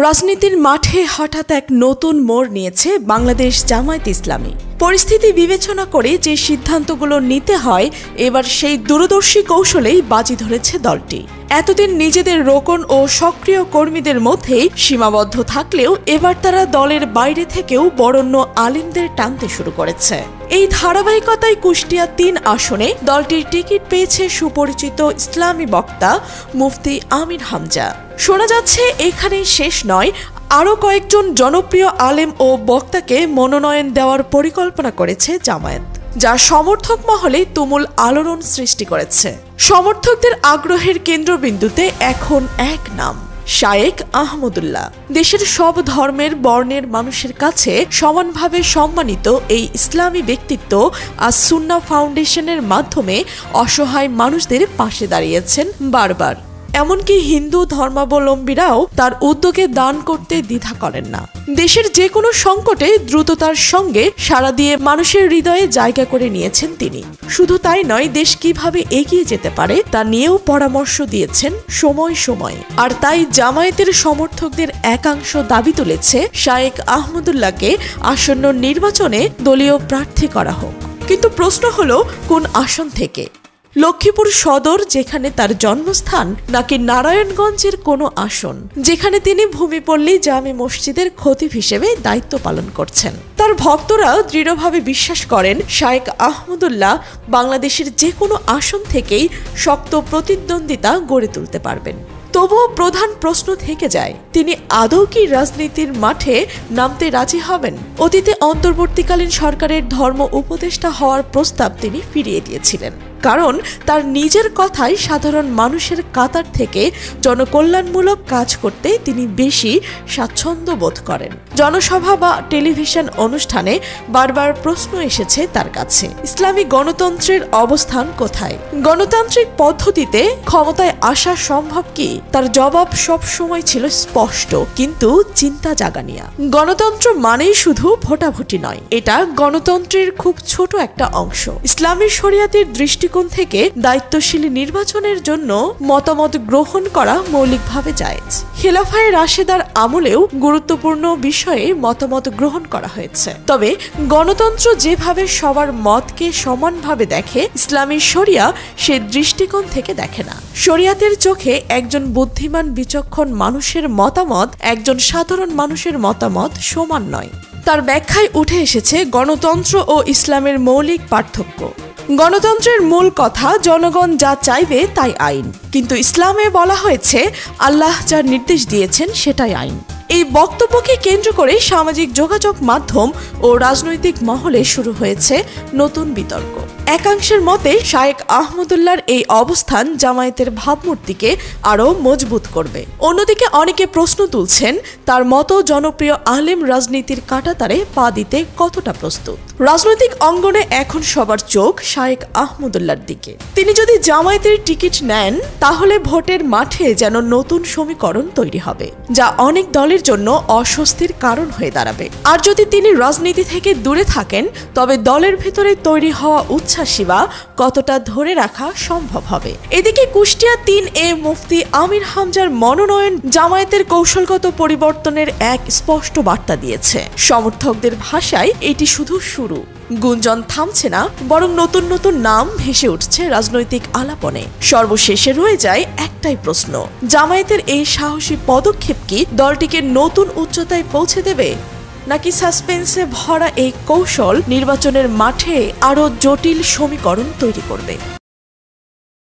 রাজনীতির মাঠে হঠাৎ এক নতুন মোড় নিয়েছে বাংলাদেশ জামায়াত ইসলামী। পরিস্থিতি বিবেচনা করে যে সিদ্ধান্তগুলো নিতে হয়, এবার সেই দূরদর্শী কৌশলেই বাজি ধরেছে দলটি। এতদিন নিজেদের রোকন ও সক্রিয় কর্মীদের মধ্যেই সীমাবদ্ধ থাকলেও এবার তারা দলের বাইরে থেকেও বরেণ্য আলেমদের টানতে শুরু করেছে। এই ধারাবাহিকতায় কুষ্টিয়া ৩ আসনে দলটির টিকিট পেয়েছে সুপরিচিত ইসলামী বক্তা মুফতি আমির হামজা। শোনা যাচ্ছে এখানেই শেষ নয়, আরও কয়েকজন জনপ্রিয় আলেম ও বক্তাকে মনোনয়ন দেওয়ার পরিকল্পনা করেছে জামায়াত, যা সমর্থক মহলে তুমুল আলোড়ন সৃষ্টি করেছে। সমর্থকদের আগ্রহের কেন্দ্রবিন্দুতে এখন এক নাম, শায়েখ আহমদুল্লাহ। দেশের সব ধর্মের বর্ণের মানুষের কাছে সমানভাবে সম্মানিত এই ইসলামী ব্যক্তিত্ব আজ সুন্নাহ ফাউন্ডেশনের মাধ্যমে অসহায় মানুষদের পাশে দাঁড়িয়েছেন বারবার। এমনকি হিন্দু ধর্মাবলম্বীরাও তার উদ্যোগে দান করতে দ্বিধা করেন না। দেশের যে কোনো সংকটে দ্রুততার সঙ্গে সাড়া দিয়ে মানুষের হৃদয়ে জায়গা করে নিয়েছেন তিনি। শুধু তাই নয়, দেশ কিভাবে এগিয়ে যেতে পারে তা নিয়েও পরামর্শ দিয়েছেন সময় সময়। আর তাই জামায়াতের সমর্থকদের একাংশ দাবি তুলেছে শায়েখ আহমদুল্লাহকে আসন্ন নির্বাচনে দলীয় প্রার্থী করা হোক। কিন্তু প্রশ্ন হলো, কোন আসন থেকে? লক্ষ্মীপুর সদর, যেখানে তার জন্মস্থান, নাকি নারায়ণগঞ্জের কোনো আসন, যেখানে তিনি ভূমিপল্লী জামে মসজিদের খতিব হিসেবে দায়িত্ব পালন করছেন? তার ভক্তরা দৃঢ়ভাবে বিশ্বাস করেন শায়েখ আহমদুল্লাহ বাংলাদেশের যে কোনো আসন থেকেই শক্ত প্রতিদ্বন্দ্বিতা গড়ে তুলতে পারবেন। তবুও প্রধান প্রশ্ন থেকে যায়, তিনি আদৌ কি রাজনীতির মাঠে নামতে রাজি হবেন? অতীতে অন্তর্বর্তীকালীন সরকারের ধর্ম উপদেষ্টা হওয়ার প্রস্তাব তিনি ফিরিয়ে দিয়েছিলেন, কারণ তার নিজের কথায় সাধারণ মানুষের কাতার থেকে জনকল্যাণমূলক কাজ করতে তিনি বেশি স্বাচ্ছন্দ্য বোধ করেন। জনসভা বা টেলিভিশন অনুষ্ঠানে বারবার প্রশ্ন এসেছে তার কাছে, ইসলামী গণতন্ত্রের অবস্থান কোথায়? গণতান্ত্রিক পদ্ধতিতে ক্ষমতায় আসা সম্ভব কি? তার জবাব সব সময় ছিল স্পষ্ট, কিন্তু চিন্তা জাগানিয়া। গণতন্ত্র মানেই শুধু ভোটাভুটি নয়, এটা গণতন্ত্রের খুব ছোট একটা অংশ। ইসলামী শরিয়াতের দৃষ্টিকোণ থেকে দায়িত্বশীল নির্বাচনের জন্য মতামত গ্রহণ করা মৌলিকভাবে জায়েজ। খেলাফায়ে রাশেদার আমলেও গুরুত্বপূর্ণ বিষয়ে মতামত গ্রহণ করা হয়েছে। তবে গণতন্ত্র যেভাবে সবার মতকে সমানভাবে দেখে, ইসলামী শরিয়া সে দৃষ্টিকোণ থেকে দেখে না। শরিয়াতের চোখে একজন বুদ্ধিমান বিচক্ষণ মানুষের মতামত একজন সাধারণ মানুষের মতামত সমান নয়। তার ব্যাখ্যায় উঠে এসেছে গণতন্ত্র ও ইসলামের মৌলিক পার্থক্য। গণতন্ত্রের মূল কথা, জনগণ যা চাইবে তাই আইন, কিন্তু ইসলামে বলা হয়েছে আল্লাহ যা নির্দেশ দিয়েছেন সেটাই আইন। এই বক্তব্যকে কেন্দ্র করে সামাজিক যোগাযোগ মাধ্যম ও রাজনৈতিক মহলে শুরু হয়েছে নতুন বিতর্ক। একাংশের মতে শায়েখ আহমদুল্লাহর এই অবস্থান জামায়াতের ভাবমূর্তিকে আরও মজবুত করবে। অন্যদিকে অনেকে প্রশ্ন তুলছেন, তার মতো জনপ্রিয় আলেম রাজনীতির কাঁটাতারে পা দিতে কতটা প্রস্তুত? রাজনৈতিক অঙ্গনে এখন সবার চোখ শায়েখ আহমদুল্লাহর দিকে। তিনি যদি জামায়াতের টিকিট নেন, তাহলে ভোটের মাঠে যেন নতুন সমীকরণ তৈরি হবে, যা অনেক দলের জন্য অস্বস্তির কারণ হয়ে দাঁড়াবে। আর যদি তিনি রাজনীতি থেকে দূরে থাকেন, তবে দলের ভেতরে তৈরি হওয়া উচ্ছ্বাসিবা কতটা ধরে রাখা সম্ভব হবে? এদিকে কুষ্টিয়া ৩ মুফতি আমির হামজার মনোনয়ন জামায়াতের কৌশলগত পরিবর্তনের এক স্পষ্ট বার্তা দিয়েছে। সমর্থকদের ভাষায় এটি শুধু শুরু। গুঞ্জন থামছে না, বরং নতুন নতুন নাম ভেসে উঠছে রাজনৈতিক আলাপনে। সর্বশেষে রয়ে যায় একটাই প্রশ্ন, জামায়াতের এই সাহসী পদক্ষেপ কি দলটিকে নতুন উচ্চতায় পৌঁছে দেবে, নাকি সাসপেন্সে ভরা এই কৌশল নির্বাচনের মাঠে আরও জটিল সমীকরণ তৈরি করবে?